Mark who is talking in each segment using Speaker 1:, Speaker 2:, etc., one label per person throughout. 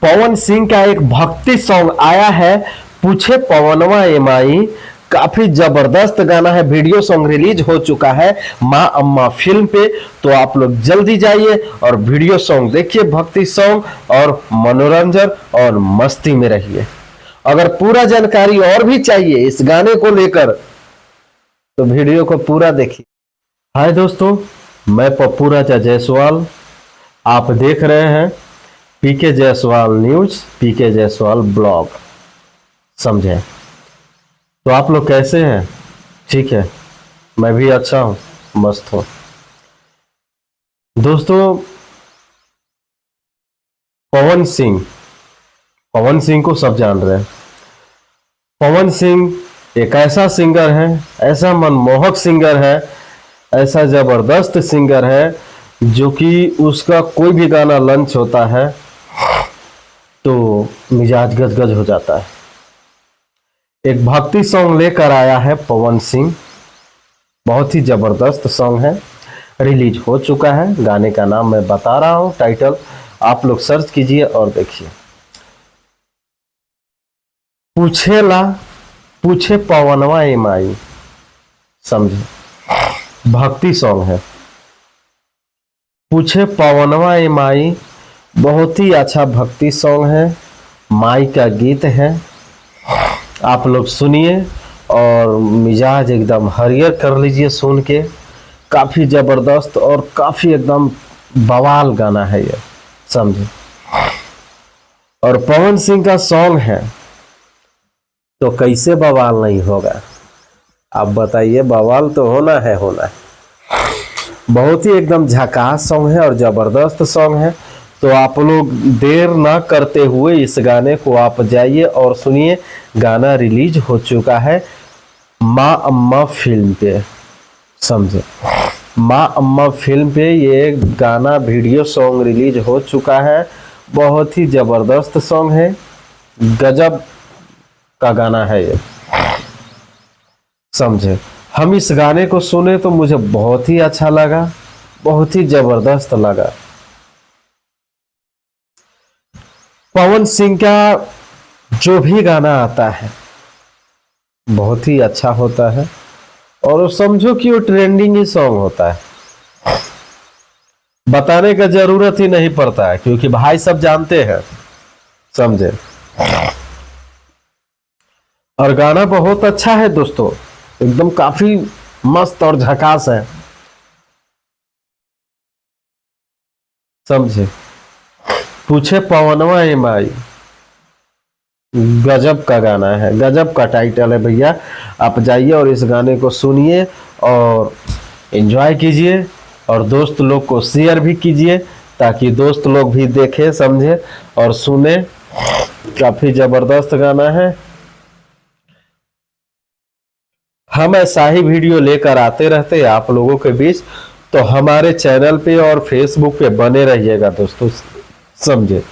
Speaker 1: पवन सिंह का एक भक्ति सॉन्ग आया है, पूछे पवनवा एमाई। काफी जबरदस्त गाना है, वीडियो सॉन्ग रिलीज हो चुका है माँ अम्मा फिल्म पे। तो आप लोग जल्दी जाइए और वीडियो सॉन्ग देखिए, भक्ति सॉन्ग, और मनोरंजन और मस्ती में रहिए। अगर पूरा जानकारी और भी चाहिए इस गाने को लेकर तो वीडियो को पूरा देखिए। हाय दोस्तों, मैं पप्पू राजा जायसवाल, आप देख रहे हैं पीके जायसवाल न्यूज, पीके जायसवाल ब्लॉग। समझे? तो आप लोग कैसे हैं? ठीक है, मैं भी अच्छा हूं, मस्त हूं। दोस्तों, पवन सिंह को सब जान रहे हैं। पवन सिंह एक ऐसा सिंगर है, ऐसा मनमोहक सिंगर है, ऐसा जबरदस्त सिंगर है जो कि उसका कोई भी गाना लॉन्च होता है तो मिजाज गदगद हो जाता है। एक भक्ति सॉन्ग लेकर आया है पवन सिंह, बहुत ही जबरदस्त सॉन्ग है, रिलीज हो चुका है। गाने का नाम मैं बता रहा हूं, टाइटल आप लोग सर्च कीजिए और देखिए। पूछे पवनवा एमाई। समझे? भक्ति सॉन्ग है। पूछे पवनवा एमाई, बहुत ही अच्छा भक्ति सॉन्ग है, माई का गीत है। आप लोग सुनिए और मिजाज एकदम हरियर कर लीजिए सुन के। काफी जबरदस्त और काफी एकदम बवाल गाना है ये। समझे? और पवन सिंह का सॉन्ग है तो कैसे बवाल नहीं होगा? आप बताइए, बवाल तो होना है। बहुत ही एकदम झकास सॉन्ग है और जबरदस्त सॉन्ग है। तो आप लोग देर ना करते हुए इस गाने को आप जाइए और सुनिए। गाना रिलीज हो चुका है माँ अम्मा फिल्म पे। समझे? माँ अम्मा फिल्म पे ये गाना वीडियो सॉन्ग रिलीज हो चुका है। बहुत ही जबरदस्त सॉन्ग है, गजब का गाना है ये। समझे? हम इस गाने को सुने तो मुझे बहुत ही अच्छा लगा, बहुत ही जबरदस्त लगा। पवन सिंह का जो भी गाना आता है बहुत ही अच्छा होता है और समझो कि वो ट्रेंडिंग ही सॉन्ग होता है। बताने का जरूरत ही नहीं पड़ता है क्योंकि भाई सब जानते हैं। समझे? और गाना बहुत अच्छा है दोस्तों, एकदम काफी मस्त और झकास है। समझे? पूछे पवनवा एमाई, गजब का गाना है, गजब का टाइटल है भैया। आप जाइए और इस गाने को सुनिए और एंजॉय कीजिए और दोस्त लोग को शेयर भी कीजिए ताकि दोस्त लोग भी देखें, समझे और सुने। काफी जबरदस्त गाना है। हम ऐसा ही वीडियो लेकर आते रहते हैं आप लोगों के बीच, तो हमारे चैनल पे और फेसबुक पे बने रहिएगा दोस्तों। समझे?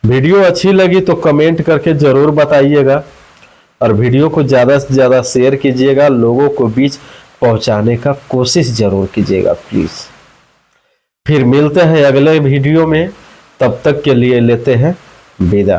Speaker 1: वीडियो अच्छी लगी तो कमेंट करके जरूर बताइएगा और वीडियो को ज़्यादा से ज़्यादा शेयर कीजिएगा, लोगों को बीच पहुंचाने का कोशिश जरूर कीजिएगा प्लीज़। फिर मिलते हैं अगले वीडियो में, तब तक के लिए लेते हैं विदा।